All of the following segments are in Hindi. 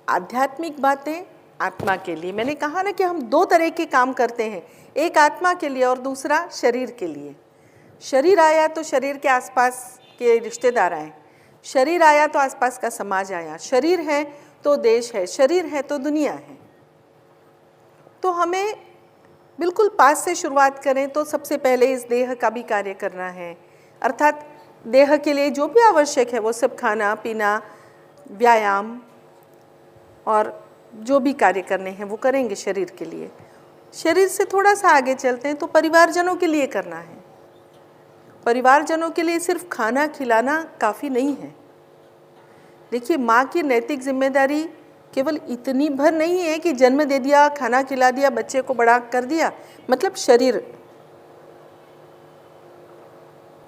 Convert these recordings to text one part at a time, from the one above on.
आध्यात्मिक बातें आत्मा के लिए। मैंने कहा ना कि हम दो तरह के काम करते हैं, एक आत्मा के लिए और दूसरा शरीर के लिए। शरीर आया तो शरीर के आसपास के रिश्तेदार आए, शरीर आया तो आसपास का समाज आया, शरीर है तो देश है, शरीर है तो दुनिया है। तो हमें बिल्कुल पास से शुरुआत करें तो सबसे पहले इस देह का भी कार्य करना है, अर्थात देह के लिए जो भी आवश्यक है वो सब खाना पीना, व्यायाम और जो भी कार्य करने हैं वो करेंगे शरीर के लिए। शरीर से थोड़ा सा आगे चलते हैं तो परिवारजनों के लिए करना है। परिवारजनों के लिए सिर्फ खाना खिलाना काफ़ी नहीं है। देखिए, माँ की नैतिक जिम्मेदारी केवल इतनी भर नहीं है कि जन्म दे दिया, खाना खिला दिया, बच्चे को बड़ा कर दिया, मतलब शरीर,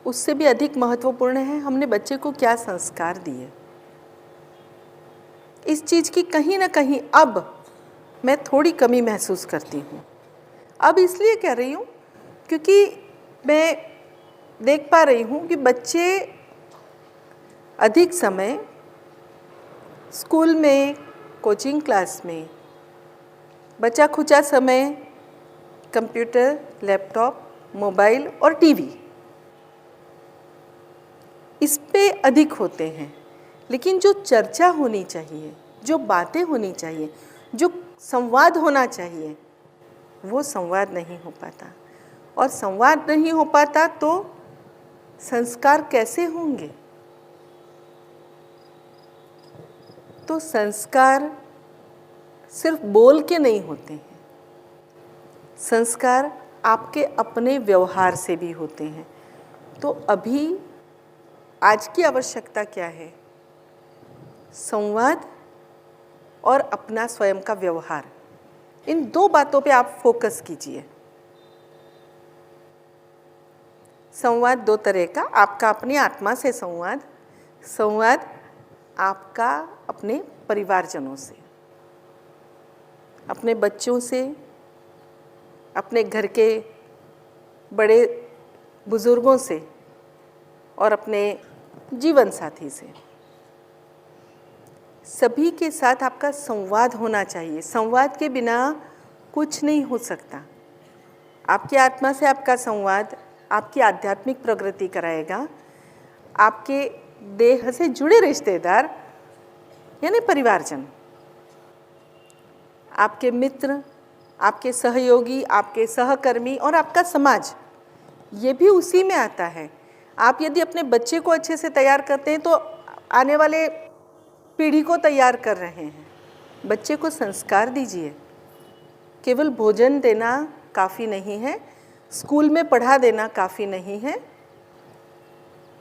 उससे भी अधिक महत्वपूर्ण है हमने बच्चे को क्या संस्कार दिए। इस चीज़ की कहीं ना कहीं अब मैं थोड़ी कमी महसूस करती हूँ। अब इसलिए कह रही हूँ क्योंकि मैं देख पा रही हूँ कि बच्चे अधिक समय स्कूल में, कोचिंग क्लास में, बचा खुचा समय कंप्यूटर, लैपटॉप, मोबाइल और टीवी, इस पे अधिक होते हैं। लेकिन जो चर्चा होनी चाहिए, जो बातें होनी चाहिए, जो संवाद होना चाहिए, वो संवाद नहीं हो पाता। और संवाद नहीं हो पाता तो संस्कार कैसे होंगे? तो संस्कार सिर्फ बोल के नहीं होते हैं, संस्कार आपके अपने व्यवहार से भी होते हैं। तो अभी आज की आवश्यकता क्या है? संवाद और अपना स्वयं का व्यवहार, इन दो बातों पे आप फोकस कीजिए। संवाद दो तरह का, आपका अपनी आत्मा से संवाद, संवाद आपका अपने परिवारजनों से, अपने बच्चों से, अपने घर के बड़े बुजुर्गों से और अपने जीवन साथी से। सभी के साथ आपका संवाद होना चाहिए। संवाद के बिना कुछ नहीं हो सकता। आपकी आत्मा से आपका संवाद आपकी आध्यात्मिक प्रगति कराएगा। आपके देह से जुड़े रिश्तेदार यानी परिवारजन, आपके मित्र, आपके सहयोगी, आपके सहकर्मी और आपका समाज, ये भी उसी में आता है। आप यदि अपने बच्चे को अच्छे से तैयार करते हैं तो आने वाले पीढ़ी को तैयार कर रहे हैं। बच्चे को संस्कार दीजिए। केवल भोजन देना काफ़ी नहीं है, स्कूल में पढ़ा देना काफ़ी नहीं है।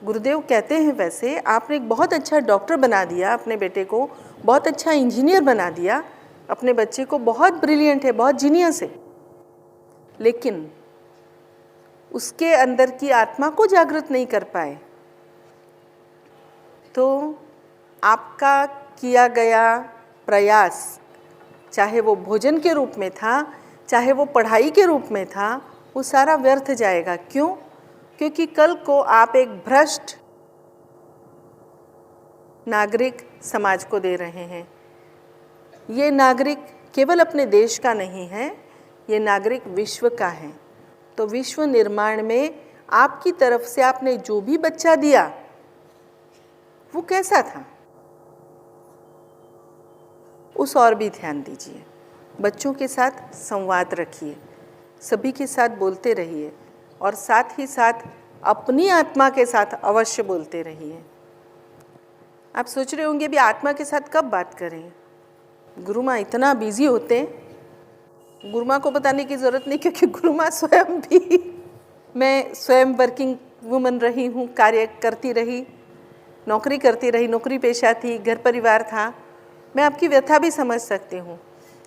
गुरुदेव कहते हैं, वैसे आपने एक बहुत अच्छा डॉक्टर बना दिया अपने बेटे को, बहुत अच्छा इंजीनियर बना दिया अपने बच्चे को, बहुत ब्रिलियंट है, बहुत जीनियस है, लेकिन उसके अंदर की आत्मा को जागृत नहीं कर पाए तो आपका किया गया प्रयास, चाहे वो भोजन के रूप में था, चाहे वो पढ़ाई के रूप में था, वो सारा व्यर्थ जाएगा। क्यों? क्योंकि कल को आप एक भ्रष्ट नागरिक समाज को दे रहे हैं। ये नागरिक केवल अपने देश का नहीं है, ये नागरिक विश्व का है। तो विश्व निर्माण में आपकी तरफ से आपने जो भी बच्चा दिया वो कैसा था, उस और भी ध्यान दीजिए। बच्चों के साथ संवाद रखिए, सभी के साथ बोलते रहिए और साथ ही साथ अपनी आत्मा के साथ अवश्य बोलते रहिए। आप सोच रहे होंगे भी आत्मा के साथ कब बात करें? गुरु माँ इतना बिजी होते हैं, गुरु माँ को बताने की ज़रूरत नहीं, क्योंकि गुरु माँ स्वयं भी, मैं स्वयं वर्किंग वुमन रही हूँ, कार्य करती रही, नौकरी करती रही, नौकरी पेशा थी, घर परिवार था। मैं आपकी व्यथा भी समझ सकती हूँ,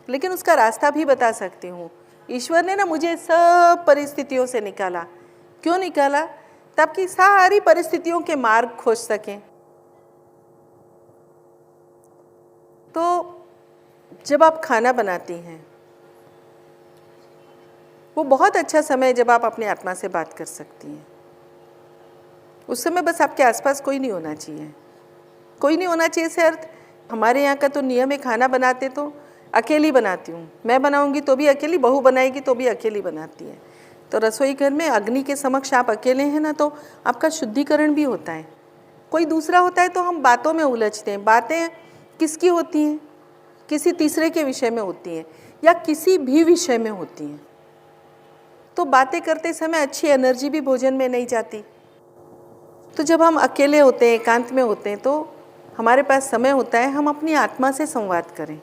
लेकिन उसका रास्ता भी बता सकती हूँ। ईश्वर ने ना मुझे सब परिस्थितियों से निकाला। क्यों निकाला? ताकि सारी परिस्थितियों के मार्ग खोज सकें। तो जब आप खाना बनाती हैं, वो बहुत अच्छा समय है जब आप अपनी आत्मा से बात कर सकती हैं। उस समय बस आपके आसपास कोई नहीं होना चाहिए। कोई नहीं होना चाहिए से अर्थ हमारे यहाँ का तो नियम है, खाना बनाते तो अकेली बनाती हूँ, मैं बनाऊँगी तो भी अकेली, बहू बनाएगी तो भी अकेली बनाती है। तो रसोई घर में अग्नि के समक्ष आप अकेले हैं ना, तो आपका शुद्धिकरण भी होता है। कोई दूसरा होता है तो हम बातों में उलझते हैं। बातें किसकी होती हैं? किसी तीसरे के विषय में होती हैं या किसी भी विषय में होती हैं। तो बातें करते समय अच्छी एनर्जी भी भोजन में नहीं जाती। तो जब हम अकेले होते हैं, एकांत में होते हैं, तो हमारे पास समय होता है हम अपनी आत्मा से संवाद करें।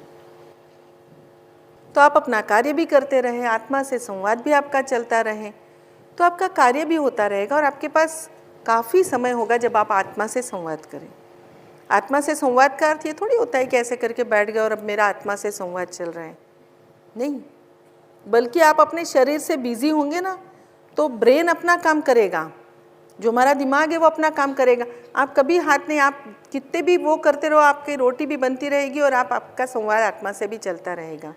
तो आप अपना कार्य भी करते रहें, आत्मा से संवाद भी आपका चलता रहे, तो आपका कार्य भी होता रहेगा और आपके पास काफ़ी समय होगा जब आप आत्मा से संवाद करें। आत्मा से संवाद का अर्थ ये थोड़ी होता है कि ऐसे करके बैठ गए और अब मेरा आत्मा से संवाद चल रहा है, नहीं। बल्कि आप अपने शरीर से बिजी होंगे ना, तो ब्रेन अपना काम करेगा, जो हमारा दिमाग है वो अपना काम करेगा। आप कभी हाथ नहीं, आप कितने भी वो करते रहो, आपकी रोटी भी बनती रहेगी और आपका संवाद आत्मा से भी चलता रहेगा।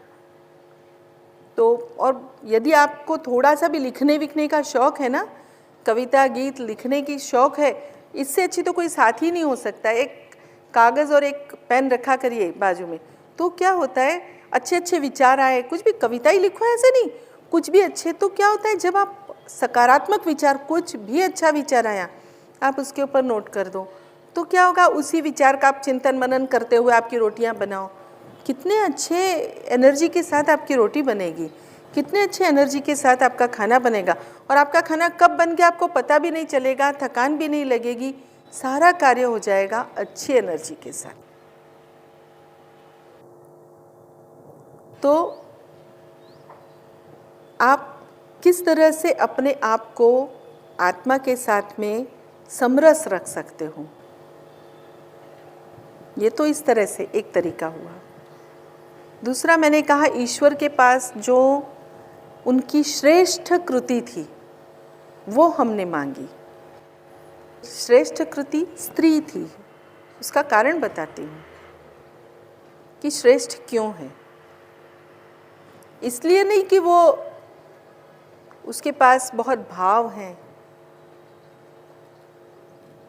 तो और यदि आपको थोड़ा सा भी लिखने विखने का शौक़ है ना, कविता गीत लिखने की शौक़ है, इससे अच्छी तो कोई साथी नहीं हो सकता। एक कागज़ और एक पेन रखा करिए बाजू में, तो क्या होता है, अच्छे अच्छे विचार आए, कुछ भी कविता ही लिखो ऐसे नहीं, कुछ भी अच्छे, तो क्या होता है जब आप सकारात्मक विचार, कुछ भी अच्छा विचार आया आप उसके ऊपर नोट कर दो, तो क्या होगा, उसी विचार का आप चिंतन मनन करते हुए आपकी रोटियां बनाओ, कितने अच्छे एनर्जी के साथ आपकी रोटी बनेगी, कितने अच्छे एनर्जी के साथ आपका खाना बनेगा। और आपका खाना कब बन गया आपको पता भी नहीं चलेगा, थकान भी नहीं लगेगी, सारा कार्य हो जाएगा अच्छी एनर्जी के साथ। तो आप किस तरह से अपने आप को आत्मा के साथ में समरस रख सकते हो, ये तो इस तरह से एक तरीका हुआ। दूसरा मैंने कहा, ईश्वर के पास जो उनकी श्रेष्ठ कृति थी वो हमने मांगी। श्रेष्ठ कृति स्त्री थी, उसका कारण बताती हूँ कि श्रेष्ठ क्यों है। इसलिए नहीं कि वो उसके पास बहुत भाव हैं,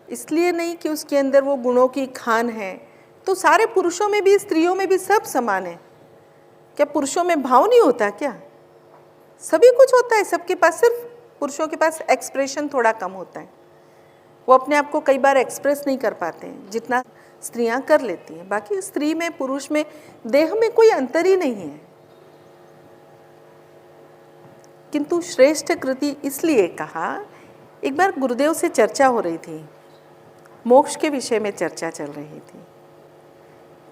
इसलिए नहीं कि उसके अंदर वो गुणों की खान है। तो सारे पुरुषों में भी स्त्रियों में भी सब समान है। क्या पुरुषों में भाव नहीं होता क्या? सभी कुछ होता है सबके पास, सिर्फ पुरुषों के पास एक्सप्रेशन थोड़ा कम होता है। वो अपने आप को कई बार एक्सप्रेस नहीं कर पाते हैं जितना स्त्रियां कर लेती हैं। बाकी स्त्री में पुरुष में देह में कोई अंतर ही नहीं है। किंतु श्रेष्ठ कृति इसलिए कहा, एक बार गुरुदेव से चर्चा हो रही थी, मोक्ष के विषय में चर्चा चल रही थी।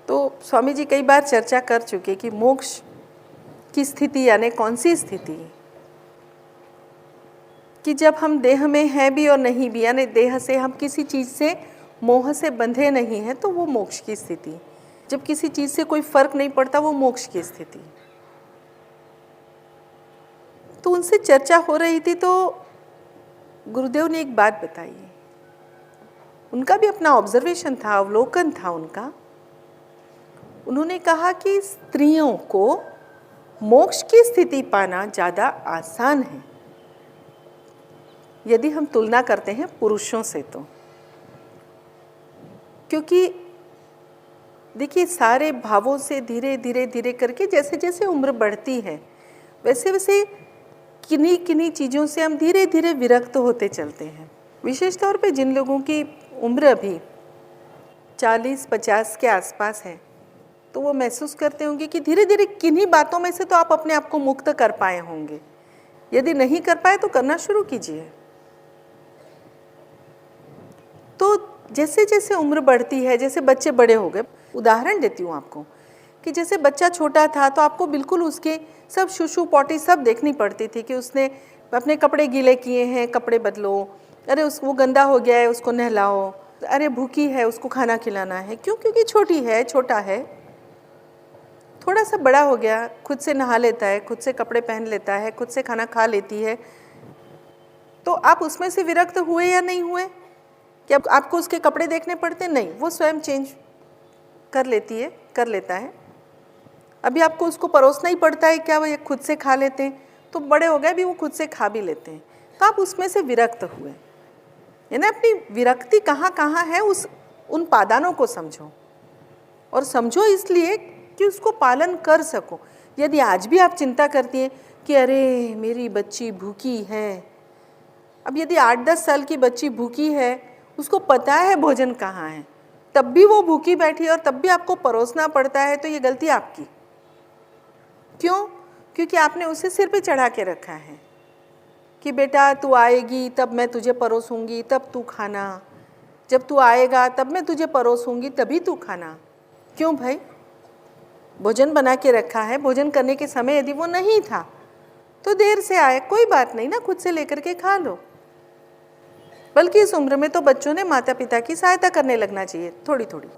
तो स्वामी जी कई बार चर्चा कर चुके कि मोक्ष की स्थिति यानी कौन सी स्थिति, कि जब हम देह में हैं भी और नहीं भी, यानी देह से हम किसी चीज़ से मोह से बंधे नहीं हैं, तो वो मोक्ष की स्थिति। जब किसी चीज़ से कोई फर्क नहीं पड़ता, वो मोक्ष की स्थिति। तो उनसे चर्चा हो रही थी, तो गुरुदेव ने एक बात बताई, उनका भी अपना ऑब्जर्वेशन था, अवलोकन था उनका। उन्होंने कहा कि स्त्रियों को मोक्ष की स्थिति पाना ज़्यादा आसान है यदि हम तुलना करते हैं पुरुषों से। तो क्योंकि देखिए, सारे भावों से धीरे धीरे धीरे करके जैसे जैसे उम्र बढ़ती है, वैसे वैसे किन्हीं किन्हीं चीज़ों से हम धीरे धीरे विरक्त होते चलते हैं। विशेष तौर पे जिन लोगों की उम्र अभी 40-50 के आसपास है, तो वो महसूस करते होंगे कि धीरे धीरे किन्हीं बातों में से तो आप अपने आप को मुक्त कर पाए होंगे। यदि नहीं कर पाए तो करना शुरू कीजिए। तो जैसे जैसे उम्र बढ़ती है, जैसे बच्चे बड़े हो गए, उदाहरण देती हूँ आपको कि जैसे बच्चा छोटा था तो आपको बिल्कुल उसके सब शुशु पॉटी सब देखनी पड़ती थी कि उसने अपने कपड़े गीले किए हैं, कपड़े बदलो, अरे वो गंदा हो गया है उसको नहलाओ, अरे भूखी है उसको खाना खिलाना है। क्यों? क्योंकि छोटी है, छोटा है। थोड़ा सा बड़ा हो गया, खुद से नहा लेता है, खुद से कपड़े पहन लेता है, खुद से खाना खा लेती है, तो आप उसमें से विरक्त हुए या नहीं हुए? कि अब आपको उसके कपड़े देखने पड़ते? नहीं, वो स्वयं चेंज कर लेती है, कर लेता है। अभी आपको उसको परोसना ही पड़ता है क्या? वो ये खुद से खा लेते हैं, तो बड़े हो गए भी वो खुद से खा भी लेते हैं, तो आप उसमें से विरक्त हुए। यानी अपनी विरक्ति कहाँ कहाँ है, उन पादानों को समझो। और समझो इसलिए कि उसको पालन कर सको। यदि आज भी आप चिंता करती हैं कि अरे मेरी बच्ची भूखी है, अब यदि 8-10 साल की बच्ची भूखी है, उसको पता है भोजन कहाँ है, तब भी वो भूखी बैठी है और तब भी आपको परोसना पड़ता है, तो ये गलती आपकी। क्यों? क्योंकि आपने उसे सिर पे चढ़ा के रखा है कि बेटा तू आएगी तब मैं तुझे परोसूंगी, तब तू खाना, जब तू आएगा तब मैं तुझे परोसूंगी, तभी तू खाना। क्यों भाई? भोजन बना के रखा है, भोजन करने के समय यदि वो नहीं था तो देर से आए, कोई बात नहीं ना, खुद से लेकर के खा लो। बल्कि इस उम्र में तो बच्चों ने माता पिता की सहायता करने लगना चाहिए थोड़ी थोड़ी।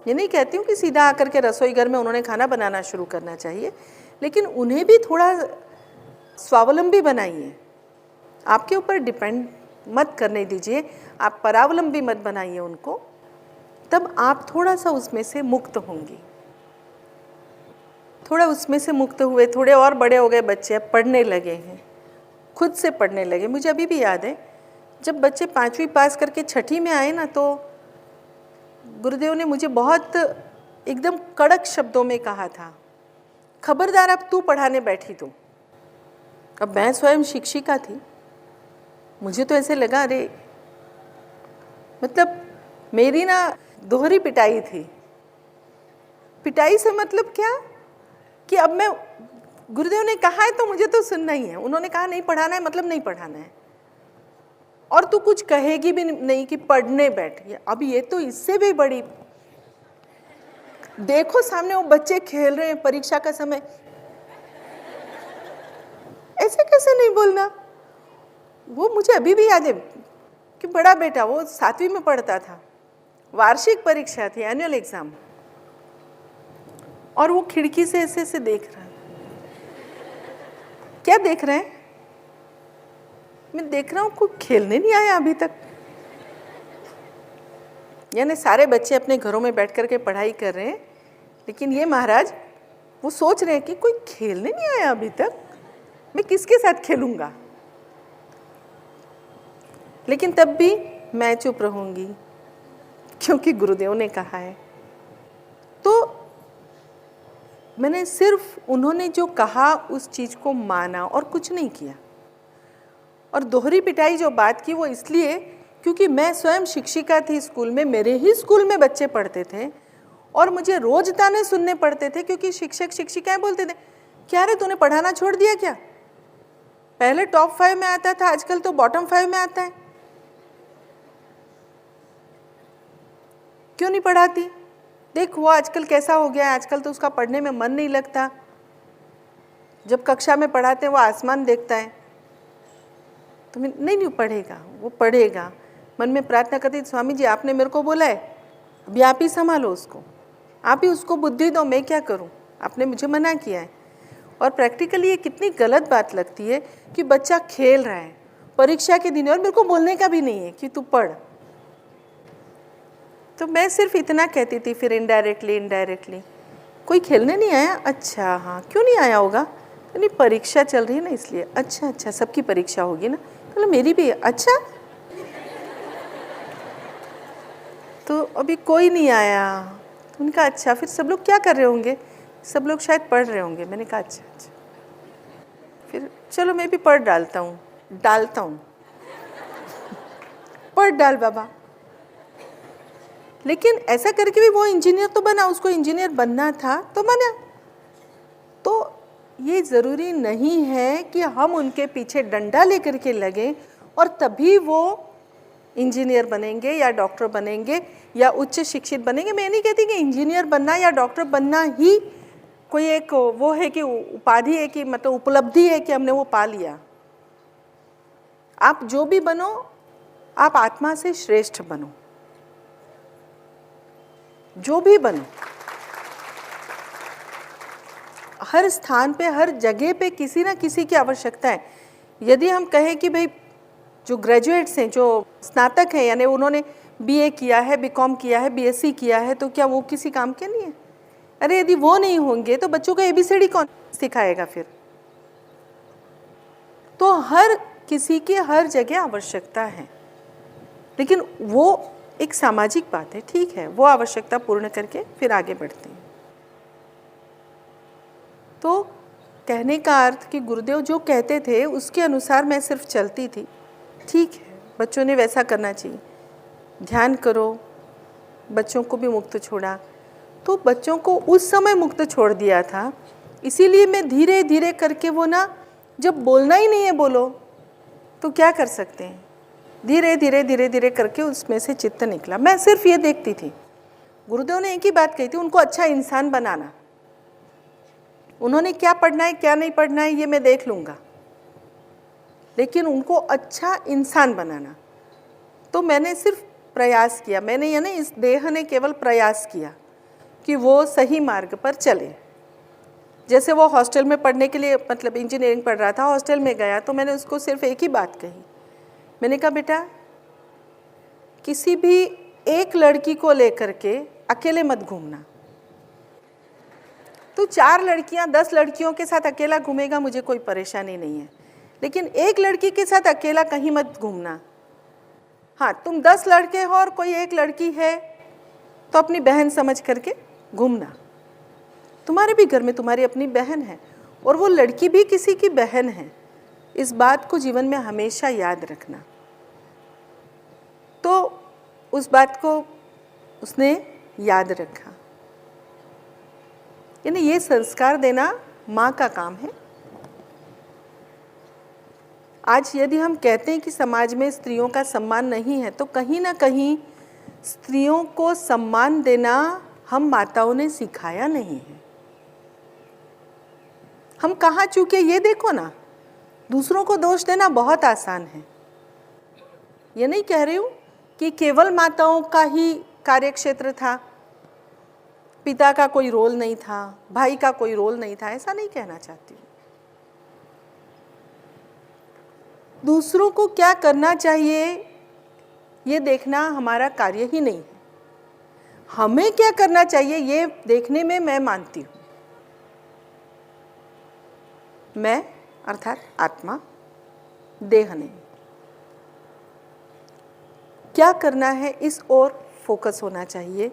ये नहीं कहती हूँ कि सीधा आकर के रसोई घर में उन्होंने खाना बनाना शुरू करना चाहिए, लेकिन उन्हें भी थोड़ा स्वावलंबी बनाइए। आपके ऊपर डिपेंड मत करने दीजिए, आप परावलंबी मत बनाइए उनको, तब आप थोड़ा सा उसमें से मुक्त होंगी। थोड़ा उसमें से मुक्त हुए, थोड़े और बड़े हो गए बच्चे, अब पढ़ने लगे हैं, खुद से पढ़ने लगे। मुझे अभी भी याद है जब बच्चे 5वीं पास करके 6ठी में आए ना, तो गुरुदेव ने मुझे बहुत एकदम कड़क शब्दों में कहा था, खबरदार अब तू पढ़ाने बैठी तो। अब मैं स्वयं शिक्षिका थी, मुझे तो ऐसे लगा अरे मतलब मेरी ना दोहरी पिटाई थी। पिटाई से मतलब क्या कि अब मैं, गुरुदेव ने कहा है तो मुझे तो सुनना ही है, उन्होंने कहा नहीं पढ़ाना है मतलब नहीं पढ़ाना है, और तू कुछ कहेगी भी नहीं कि पढ़ने बैठ। अब ये तो इससे भी बड़ी, देखो सामने वो बच्चे खेल रहे हैं परीक्षा का समय, ऐसे कैसे नहीं बोलना। वो मुझे अभी भी याद है कि बड़ा बेटा वो 7वीं में पढ़ता था, वार्षिक परीक्षा थी, एनुअल एग्जाम, और वो खिड़की से ऐसे ऐसे देख रहा है। क्या देख रहे हैं? मैं देख रहा हूँ कोई खेलने नहीं आया अभी तक। यानी सारे बच्चे अपने घरों में बैठ कर के पढ़ाई कर रहे हैं, लेकिन ये महाराज वो सोच रहे हैं कि कोई खेलने नहीं आया अभी तक, मैं किसके साथ खेलूंगा। लेकिन तब भी मैं चुप रहूंगी क्योंकि गुरुदेव ने कहा है। तो मैंने सिर्फ उन्होंने जो कहा उस चीज़ को माना और कुछ नहीं किया। और दोहरी पिटाई जो बात की वो इसलिए क्योंकि मैं स्वयं शिक्षिका थी स्कूल में, मेरे ही स्कूल में बच्चे पढ़ते थे और मुझे रोज ताने सुनने पड़ते थे, क्योंकि शिक्षक शिक्षिकाएं बोलते थे क्या रे तूने पढ़ाना छोड़ दिया क्या, पहले टॉप 5 में आता था आजकल तो बॉटम 5 में आता है, क्यों नहीं पढ़ाती, देख वो आजकल कैसा हो गया है, आजकल तो उसका पढ़ने में मन नहीं लगता, जब कक्षा में पढ़ाते हैं वो आसमान देखता है। तो नहीं पढ़ेगा, वो पढ़ेगा। मन में प्रार्थना करती स्वामी जी आपने मेरे को बोला है, अभी आप ही संभालो उसको, आप ही उसको बुद्धि दो, मैं क्या करूं, आपने मुझे मना किया है। और प्रैक्टिकली ये कितनी गलत बात लगती है कि बच्चा खेल रहा है परीक्षा के दिन और मेरे को बोलने का भी नहीं है कि तू पढ़। तो मैं सिर्फ इतना कहती थी, फिर इनडायरेक्टली कोई खेलने नहीं आया, अच्छा हाँ क्यों नहीं आया होगा, नहीं परीक्षा चल रही है ना इसलिए, अच्छा सबकी परीक्षा होगी ना, तो मेरी भी, अच्छा तो अभी कोई नहीं आया। तो उनका अच्छा फिर सब लोग क्या कर रहे होंगे, सब लोग शायद पढ़ रहे होंगे। मैंने कहा अच्छा फिर चलो मैं भी पढ़ डालता हूँ पढ़ डाल बाबा। लेकिन ऐसा करके भी वो इंजीनियर तो बना, उसको इंजीनियर बनना था तो बना। तो ये ज़रूरी नहीं है कि हम उनके पीछे डंडा लेकर के लगें और तभी वो इंजीनियर बनेंगे या डॉक्टर बनेंगे या उच्च शिक्षित बनेंगे। मैं नहीं कहती कि इंजीनियर बनना या डॉक्टर बनना ही कोई एक वो है कि उपाधि है कि मतलब उपलब्धि है कि हमने वो पा लिया। आप जो भी बनो, आप आत्मा से श्रेष्ठ बनो, जो भी बनो। हर स्थान पे, हर जगह पे किसी ना किसी की आवश्यकता है। यदि हम कहें कि भाई जो ग्रेजुएट्स हैं, जो स्नातक हैं, यानी उन्होंने बीए किया है, बीकॉम किया है, बीएससी किया है, तो क्या वो किसी काम के नहीं है? अरे यदि वो नहीं होंगे तो बच्चों को एबीसीडी कौन सिखाएगा फिर? तो हर किसी की हर जगह आवश्यकता है, लेकिन वो एक सामाजिक बात है, ठीक है, वो आवश्यकता पूर्ण करके फिर आगे बढ़ते हैं। तो कहने का अर्थ कि गुरुदेव जो कहते थे उसके अनुसार मैं सिर्फ चलती थी। ठीक है, बच्चों ने वैसा करना चाहिए, ध्यान करो, बच्चों को भी मुक्त छोड़ा। तो बच्चों को उस समय मुक्त छोड़ दिया था, इसीलिए मैं धीरे धीरे करके वो ना, जब बोलना ही नहीं है बोलो तो क्या कर सकते हैं, धीरे धीरे करके उसमें से चित्त निकला। मैं सिर्फ ये देखती थी। गुरुदेव ने एक ही बात कही थी, उनको अच्छा इंसान बनाना। उन्होंने क्या पढ़ना है क्या नहीं पढ़ना है ये मैं देख लूँगा, लेकिन उनको अच्छा इंसान बनाना। तो मैंने सिर्फ प्रयास किया, मैंने यानी इस देह ने केवल प्रयास किया कि वो सही मार्ग पर चले। जैसे वो हॉस्टल में पढ़ने के लिए, मतलब इंजीनियरिंग पढ़ रहा था, हॉस्टल में गया तो मैंने उसको सिर्फ एक ही बात कही। मैंने कहा बेटा, किसी भी एक लड़की को लेकर के अकेले मत घूमना। तो 4 लड़कियां 10 लड़कियों के साथ अकेला घूमेगा, मुझे कोई परेशानी नहीं है, लेकिन एक लड़की के साथ अकेला कहीं मत घूमना। हाँ, तुम 10 लड़के हो और कोई एक लड़की है तो अपनी बहन समझ करके घूमना। तुम्हारे भी घर में तुम्हारी अपनी बहन है और वो लड़की भी किसी की बहन है। इस बात को जीवन में हमेशा याद रखना। तो उस बात को उसने याद रखा। यानी ये संस्कार देना माँ का काम है। आज यदि हम कहते हैं कि समाज में स्त्रियों का सम्मान नहीं है, तो कहीं ना कहीं स्त्रियों को सम्मान देना हम माताओं ने सिखाया नहीं है। हम कहाँ चूके ये देखो ना। दूसरों को दोष देना बहुत आसान है। ये नहीं कह रही हूँ कि केवल माताओं का ही कार्यक्षेत्र था, पिता का कोई रोल नहीं था, भाई का कोई रोल नहीं था, ऐसा नहीं कहना चाहती हूँ। दूसरों को क्या करना चाहिए ये देखना हमारा कार्य ही नहीं है। हमें क्या करना चाहिए ये देखने में मैं मानती हूँ। मैं अर्थात आत्मा, देह नहीं। क्या करना है इस ओर फोकस होना चाहिए,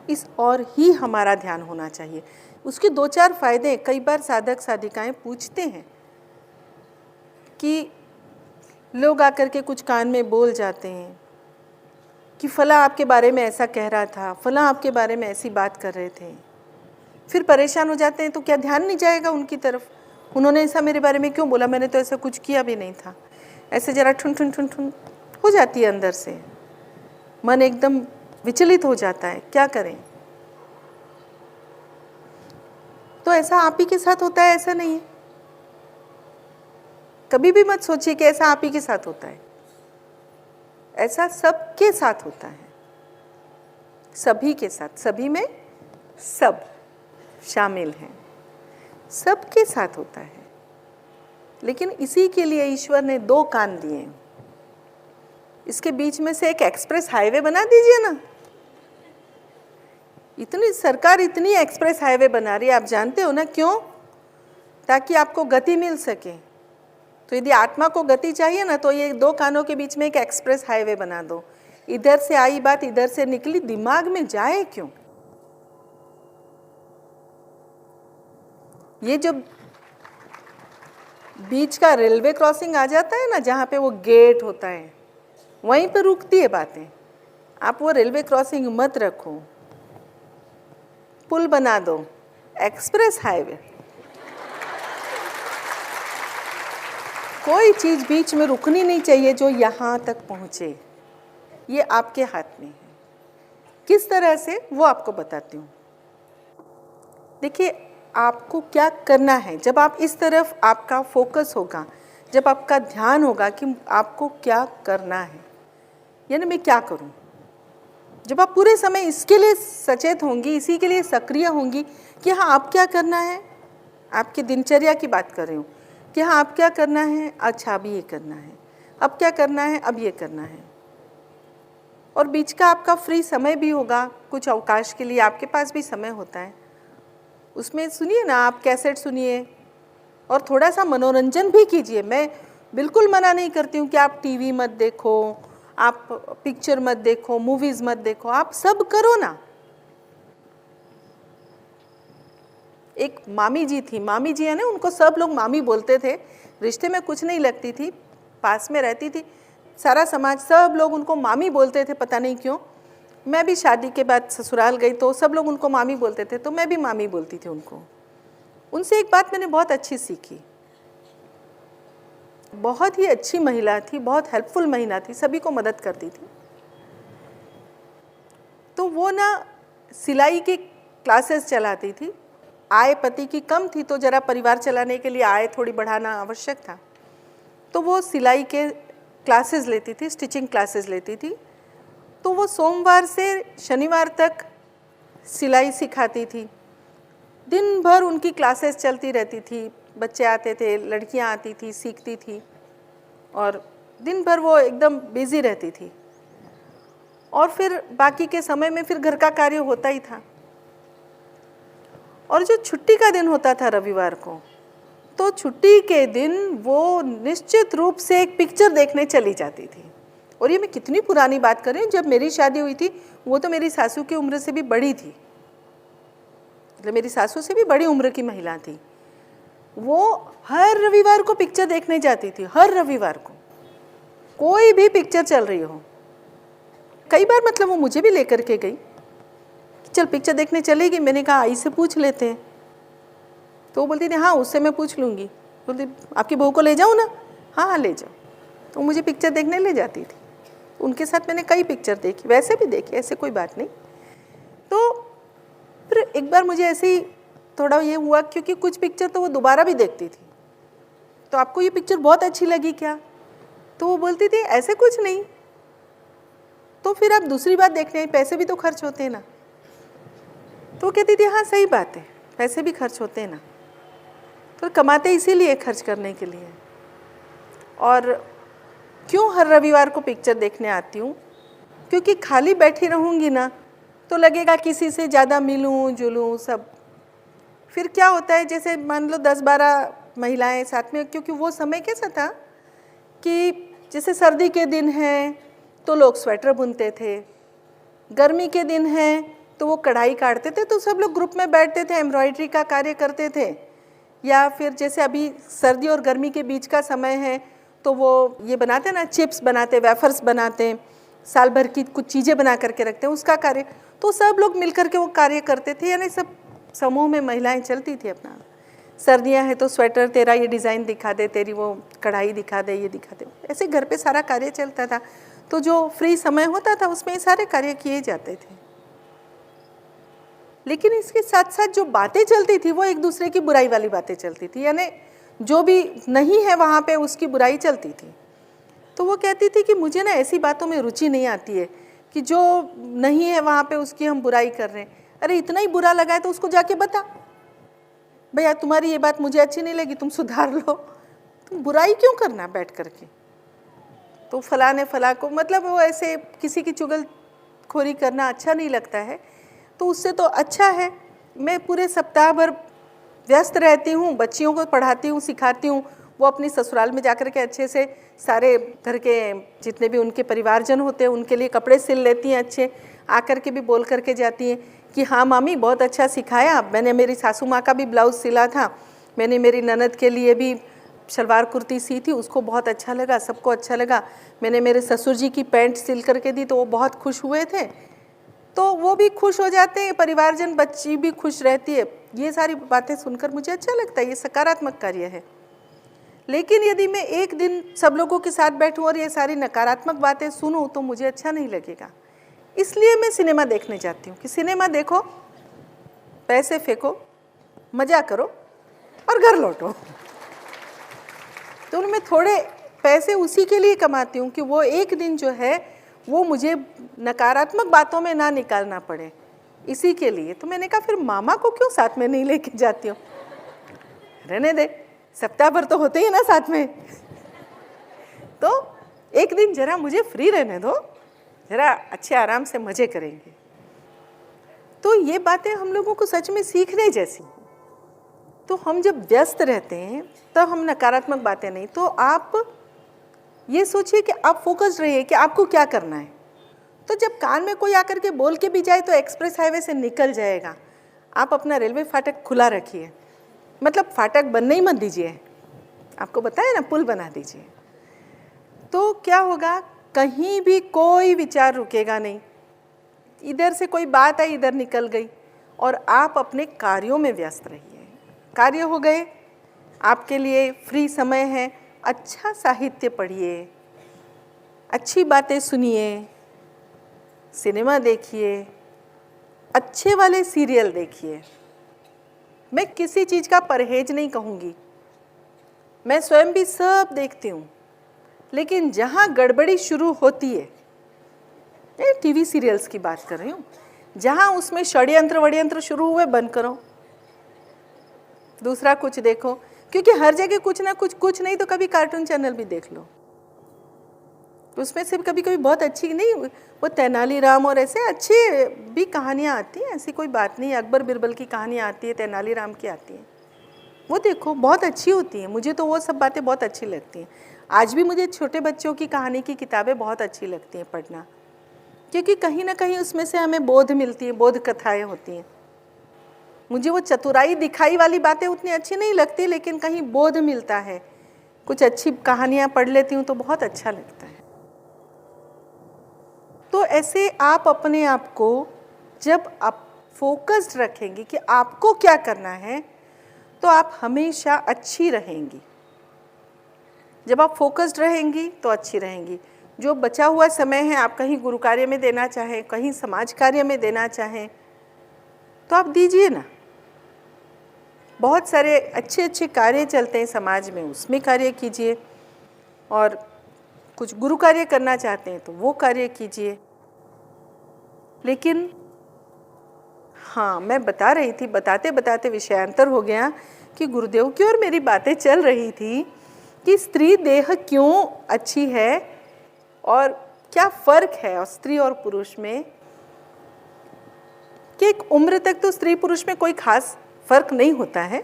इस ओर ही हमारा ध्यान होना चाहिए। उसके 2-4 फायदे कई बार साधक साधिकाएं पूछते हैं कि लोग आकर के कुछ कान में बोल जाते हैं कि फला आपके बारे में ऐसा कह रहा था, फला आपके बारे में ऐसी बात कर रहे थे। फिर परेशान हो जाते हैं। तो क्या ध्यान नहीं जाएगा उनकी तरफ, उन्होंने ऐसा मेरे बारे में क्यों बोला, मैंने तो ऐसा कुछ किया भी नहीं था। ऐसे जरा ठुन ठुन ठुन ठुन हो जाती है अंदर से, मन एकदम विचलित हो जाता है। क्या करें? तो ऐसा आप ही के साथ होता है, ऐसा नहीं है। कभी भी मत सोचिए कि ऐसा आप ही के साथ होता है। ऐसा सबके साथ होता है, सभी के साथ। सभी में सब शामिल हैं, सबके साथ होता है। लेकिन इसी के लिए ईश्वर ने 2 कान दिए। इसके बीच में से एक एक्सप्रेस हाईवे बना दीजिए ना। इतनी सरकार इतनी एक्सप्रेस हाईवे बना रही है, आप जानते हो ना क्यों? ताकि आपको गति मिल सके। तो यदि आत्मा को गति चाहिए ना, तो ये 2 कानों के बीच में एक एक्सप्रेस हाईवे बना दो। इधर से आई बात इधर से निकली, दिमाग में जाए क्यों? ये जो बीच का रेलवे क्रॉसिंग आ जाता है ना, जहाँ पे वो गेट होता है, वहीं पर रुकती है बातें। आप वो रेलवे क्रॉसिंग मत रखो, पुल बना दो, एक्सप्रेस हाईवे। कोई चीज़ बीच में रुकनी नहीं चाहिए जो यहाँ तक पहुँचे। ये आपके हाथ में है। किस तरह से, वो आपको बताती हूँ। देखिए, आपको क्या करना है। जब आप इस तरफ आपका फोकस होगा, जब आपका ध्यान होगा कि आपको क्या करना है, यानी मैं क्या करूं, जब आप पूरे समय इसके लिए सचेत होंगी, इसी के लिए सक्रिय होंगी कि हाँ आप क्या करना है, आपकी दिनचर्या की बात कर रही हूँ कि हाँ आप क्या करना है, अच्छा अब ये करना है, अब क्या करना है, अब ये करना है। और बीच का आपका फ्री समय भी होगा, कुछ अवकाश के लिए आपके पास भी समय होता है। उसमें सुनिए ना, आप कैसेट सुनिए और थोड़ा सा मनोरंजन भी कीजिए। मैं बिल्कुल मना नहीं करती हूँ कि आप टीवी मत देखो, आप पिक्चर मत देखो, मूवीज मत देखो, आप सब करो ना। एक मामी जी थी, मामी जी है ना, उनको सब लोग मामी बोलते थे, रिश्ते में कुछ नहीं लगती थी, पास में रहती थी, सारा समाज सब लोग उनको मामी बोलते थे, पता नहीं क्यों। मैं भी शादी के बाद ससुराल गई तो सब लोग उनको मामी बोलते थे, तो मैं भी मामी बोलती थी उनको। उनसे एक बात मैंने बहुत अच्छी सीखी, बहुत ही अच्छी महिला थी, बहुत हेल्पफुल महिला थी, सभी को मदद करती थी। तो वो ना सिलाई की क्लासेस चलाती थी। आय पति की कम थी तो ज़रा परिवार चलाने के लिए आय थोड़ी बढ़ाना आवश्यक था, तो वो सिलाई के क्लासेस लेती थी, स्टिचिंग क्लासेस लेती थी। तो वो सोमवार से शनिवार तक सिलाई सिखाती थी। दिन भर उनकी क्लासेस चलती रहती थी, बच्चे आते थे, लड़कियां आती थी, सीखती थी, और दिन भर वो एकदम बिजी रहती थी। और फिर बाकी के समय में फिर घर का कार्य होता ही था। और जो छुट्टी का दिन होता था रविवार को, तो छुट्टी के दिन वो निश्चित रूप से एक पिक्चर देखने चली जाती थी। और ये मैं कितनी पुरानी बात कर रही हूँ, जब मेरी शादी हुई थी वो तो मेरी सासू की उम्र से भी बड़ी थी, मतलब मेरी सासू से भी बड़ी उम्र की महिला थी। वो हर रविवार को पिक्चर देखने जाती थी, हर रविवार को कोई भी पिक्चर चल रही हो। कई बार मतलब वो मुझे भी लेकर के गई, चल पिक्चर देखने चलेगी। मैंने कहा आई से पूछ लेते हैं, तो वो बोलती थी हाँ उससे मैं पूछ लूँगी। बोलती आपकी बहू को ले जाऊँ ना, हाँ हाँ ले जाओ। तो मुझे पिक्चर देखने ले जाती थी, उनके साथ मैंने कई पिक्चर देखी, वैसे भी देखी, ऐसे कोई बात नहीं। तो फिर एक बार मुझे ऐसे ही थोड़ा ये हुआ, क्योंकि कुछ पिक्चर तो वो दोबारा भी देखती थी, तो आपको ये पिक्चर बहुत अच्छी लगी क्या? तो वो बोलती थी ऐसे कुछ नहीं। तो फिर आप दूसरी बात देखने, पैसे भी तो खर्च होते हैं ना। तो वो कहती थी हाँ सही बात है, पैसे भी खर्च होते हैं ना, तो कमाते इसीलिए खर्च करने के लिए। और क्यों हर रविवार को पिक्चर देखने आती हूँ? क्योंकि खाली बैठी रहूँगी ना तो लगेगा किसी से ज़्यादा मिलूँ जुलूँ सब। फिर क्या होता है, जैसे मान लो 10-12 महिलाएं साथ में, क्योंकि वो समय कैसा था कि जैसे सर्दी के दिन हैं तो लोग स्वेटर बुनते थे, गर्मी के दिन हैं तो वो कढ़ाई काटते थे, तो सब लोग ग्रुप में बैठते थे, एम्ब्रॉयडरी का कार्य करते थे। या फिर जैसे अभी सर्दी और गर्मी के बीच का समय है तो वो ये बनाते ना, चिप्स बनाते, वेफर्स बनाते, साल भर की कुछ चीज़ें बना करके रखते हैं, उसका कार्य। तो सब लोग मिल करके वो कार्य करते थे, यानी सब समूह में महिलाएं चलती थी अपना। सर्दियां हैं तो स्वेटर तेरा ये डिज़ाइन दिखा दे, तेरी वो कढ़ाई दिखा दे, ये दिखा दे, ऐसे घर पे सारा कार्य चलता था। तो जो फ्री समय होता था उसमें ये सारे कार्य किए जाते थे। लेकिन इसके साथ साथ जो बातें चलती थी वो एक दूसरे की बुराई वाली बातें चलती थी, यानी जो भी नहीं है वहाँ पे उसकी बुराई चलती थी। तो वो कहती थी कि मुझे ना ऐसी बातों में रुचि नहीं आती है कि जो नहीं है वहाँ पे उसकी हम बुराई कर रहे हैं। अरे इतना ही बुरा लगा है तो उसको जाके बता, भैया तुम्हारी ये बात मुझे अच्छी नहीं लगी, तुम सुधार लो, तुम बुराई क्यों करना बैठ करके। तो फला ने फला को, मतलब वो ऐसे किसी की चुगलखोरी करना अच्छा नहीं लगता है। तो उससे तो अच्छा है मैं पूरे सप्ताह भर व्यस्त रहती हूँ, बच्चियों को पढ़ाती हूँ, सिखाती हूँ, वो अपनी ससुराल में जाकर के अच्छे से सारे घर के जितने भी उनके परिवारजन होते हैं उनके लिए कपड़े सिल लेती हैं अच्छे, आकर के भी बोल करके जाती हैं कि हाँ मामी बहुत अच्छा सिखाया, मैंने मेरी सासू माँ का भी ब्लाउज़ सिला था, मैंने मेरी ननद के लिए भी शलवार कुर्ती सी थी, उसको बहुत अच्छा लगा, सबको अच्छा लगा, मैंने मेरे ससुर जी की पैंट सिल करके दी तो वो बहुत खुश हुए थे। तो वो भी खुश हो जाते हैं, परिवारजन, बच्ची भी खुश रहती है। ये सारी बातें सुनकर मुझे अच्छा लगता है, ये सकारात्मक कार्य है। लेकिन यदि मैं एक दिन सब लोगों के साथ बैठूं और ये सारी नकारात्मक बातें सुनूं तो मुझे अच्छा नहीं लगेगा। इसलिए मैं सिनेमा देखने जाती हूँ कि सिनेमा देखो, पैसे फेंको, मज़ा करो और घर लौटो। तो मैं थोड़े पैसे उसी के लिए कमाती हूँ कि वो एक दिन जो है वो मुझे नकारात्मक बातों में ना निकालना पड़े, इसी के लिए। तो मैंने कहा फिर मामा को क्यों साथ में नहीं लेके जाती हूँ, रहने दे, सप्ताह भर तो होते ही ना साथ में, तो एक दिन जरा मुझे फ्री रहने दो, जरा अच्छे आराम से मज़े करेंगे। तो ये बातें हम लोगों को सच में सीखने जैसी। तो हम जब व्यस्त रहते हैं तब हम नकारात्मक बातें नहीं, तो आप ये सोचिए कि आप फोकस्ड रहिए कि आपको क्या करना है। तो जब कान में कोई आकर के बोल के भी जाए तो एक्सप्रेस हाईवे से निकल जाएगा। आप अपना रेलवे फाटक खुला रखिए, मतलब फाटक बंद नहीं मत दीजिए, आपको बताया ना, पुल बना दीजिए। तो क्या होगा, कहीं भी कोई विचार रुकेगा नहीं, इधर से कोई बात आई इधर निकल गई, और आप अपने कार्यों में व्यस्त रहिए। कार्य हो गए, आपके लिए फ्री समय है, अच्छा साहित्य पढ़िए, अच्छी बातें सुनिए, सिनेमा देखिए, अच्छे वाले सीरियल देखिए। मैं किसी चीज़ का परहेज नहीं कहूँगी, मैं स्वयं भी सब देखती हूँ, लेकिन जहाँ गड़बड़ी शुरू होती है, मैं टीवी सीरियल्स की बात कर रही हूँ, जहाँ उसमें षड्यंत्र वड्यंत्र शुरू हुए, बंद करो, दूसरा कुछ देखो। क्योंकि हर जगह कुछ ना कुछ नहीं तो कभी कार्टून चैनल भी देख लो, उसमें से कभी कभी बहुत अच्छी नहीं, वो तेनालीराम और ऐसे अच्छी भी कहानियाँ आती हैं, ऐसी कोई बात नहीं। अकबर बिरबल की कहानियाँ आती है, तेनालीराम की आती है, वो देखो बहुत अच्छी होती हैं। मुझे तो वो सब बातें बहुत अच्छी लगती हैं। आज भी मुझे छोटे बच्चों की कहानी की किताबें बहुत अच्छी लगती हैं पढ़ना, क्योंकि कहीं ना कहीं उसमें से हमें बोध मिलती है, बोध कथाएँ होती हैं। मुझे वो चतुराई दिखाई वाली बातें उतनी अच्छी नहीं लगती, लेकिन कहीं बोध मिलता है। कुछ अच्छी कहानियाँ पढ़ लेती हूँ तो बहुत अच्छा लगता है। तो ऐसे आप अपने आप को जब आप फोकस्ड रखेंगे कि आपको क्या करना है, तो आप हमेशा अच्छी रहेंगी। जब आप फोकस्ड रहेंगी तो अच्छी रहेंगी। जो बचा हुआ समय है आप कहीं गुरु कार्य में देना चाहें, कहीं समाज कार्य में देना चाहें, तो आप दीजिए ना। बहुत सारे अच्छे अच्छे कार्य चलते हैं समाज में, उसमें कार्य कीजिए। और कुछ गुरु कार्य करना चाहते हैं तो वो कार्य कीजिए। लेकिन हाँ, मैं बता रही थी, बताते बताते विषयांतर हो गया कि गुरुदेव की और मेरी बातें चल रही थी कि स्त्री देह क्यों अच्छी है और क्या फ़र्क है और स्त्री और पुरुष में। कि एक उम्र तक तो स्त्री पुरुष में कोई खास फ़र्क नहीं होता है,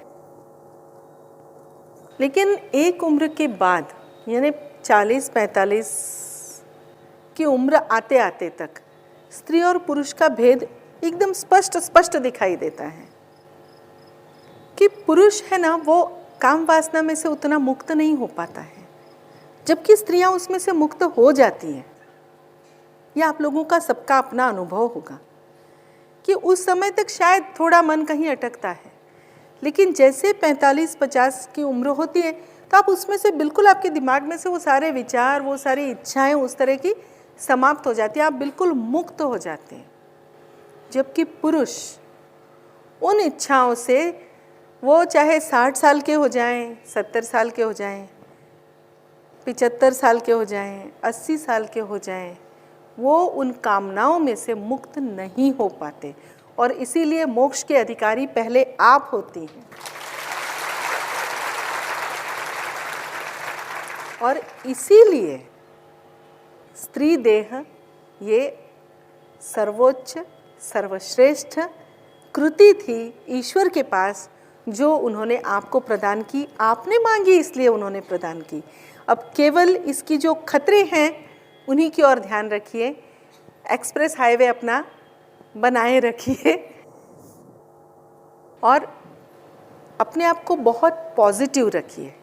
लेकिन एक उम्र के बाद यानी 40-45 की उम्र आते आते तक स्त्री और पुरुष का भेद एकदम स्पष्ट दिखाई देता है। कि पुरुष है ना, वो काम वासना में से उतना मुक्त नहीं हो पाता है, जबकि स्त्रियां उसमें से मुक्त हो जाती हैं। यह आप लोगों का सबका अपना अनुभव होगा कि उस समय तक शायद थोड़ा मन कहीं अटकता है, लेकिन जैसे 45-50 की उम्र होती है तो आप उसमें से बिल्कुल, आपके दिमाग में से वो सारे विचार, वो सारी इच्छाएं उस तरह की समाप्त हो जाती हैं, आप बिल्कुल मुक्त हो जाते हैं। जबकि पुरुष उन इच्छाओं से, वो चाहे 60 साल के हो जाएं, 70 साल के हो जाएं, 75 साल के हो जाएं, 80 साल के हो जाएं, वो उन कामनाओं में से मुक्त नहीं हो पाते। और इसीलिए मोक्ष के अधिकारी पहले आप होती हैं। और इसीलिए स्त्री देह ये सर्वोच्च सर्वश्रेष्ठ कृति थी ईश्वर के पास, जो उन्होंने आपको प्रदान की। आपने मांगी इसलिए उन्होंने प्रदान की। अब केवल इसकी जो खतरे हैं उन्हीं की ओर ध्यान रखिए। एक्सप्रेस हाईवे अपना बनाए रखिए और अपने आप को बहुत पॉजिटिव रखिए।